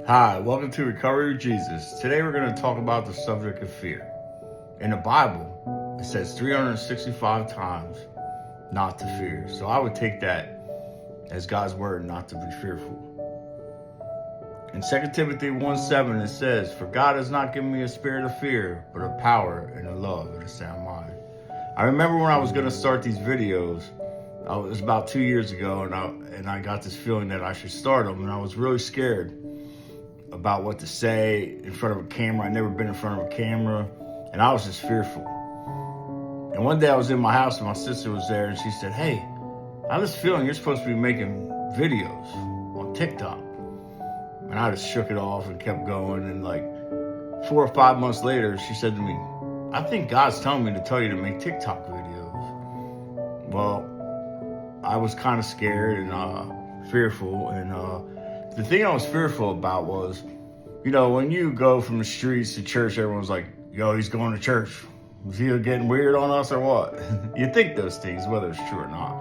Hi, welcome to Recovery with Jesus. Today we're going to talk about the subject of fear. In the Bible, it says 365 times not to fear. So I would take that as God's word not to be fearful. In 2 Timothy 1:7 it says, "For God has not given me a spirit of fear, but of power and of love and a sound mind." I remember when I was going to start these videos, it was about 2 years ago, and I got this feeling that I should start them, and I was really scared about what to say in front of a camera. I'd never been in front of a camera, and I was just fearful. And one day I was in my house and my sister was there, and she said, "Hey, I have this feeling you're supposed to be making videos on TikTok." And I just shook it off and kept going, and like 4 or 5 months later, she said to me, "I think God's telling me to tell you to make TikTok videos." Well, I was kind of scared and fearful, and the thing I was fearful about was, when you go from the streets to church, everyone's like, "Yo, he's going to church. Is he getting weird on us or what?" You think those things, whether it's true or not.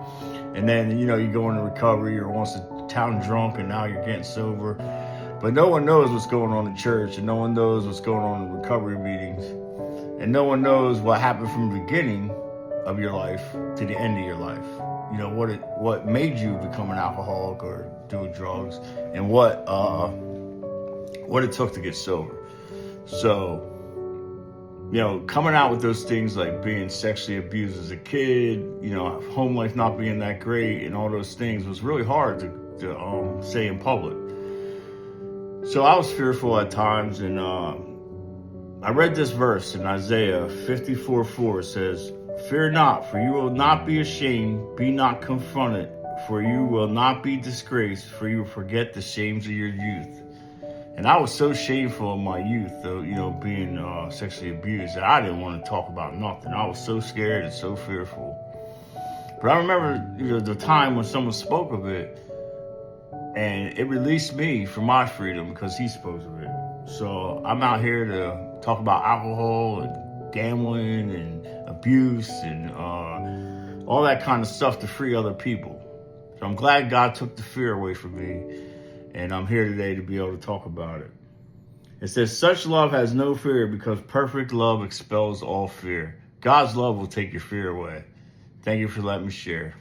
And then, you go into recovery, or once a town drunk and now you're getting sober. But no one knows what's going on in church, and no one knows what's going on in recovery meetings. And no one knows what happened from the beginning of your life to the end of your life. What made you become an alcoholic or do drugs, and what it took to get sober. So, coming out with those things like being sexually abused as a kid, home life not being that great, and all those things was really hard to say in public. So I was fearful at times, and I read this verse in Isaiah 54:4. It says, "Fear not, for you will not be ashamed. Be not confronted, for you will not be disgraced, for you will forget the shames of your youth." And I was so shameful of my youth, though, being sexually abused, that I didn't want to talk about nothing. I was so scared and so fearful. But I remember, the time when someone spoke of it, and it released me from my freedom because he spoke of it. So I'm out here to talk about alcohol and gambling and abuse and all that kind of stuff to free other people. So I'm glad God took the fear away from me, and I'm here today to be able to talk about it. It says, "Such love has no fear, because perfect love expels all fear." God's love will take your fear away. Thank you for letting me share.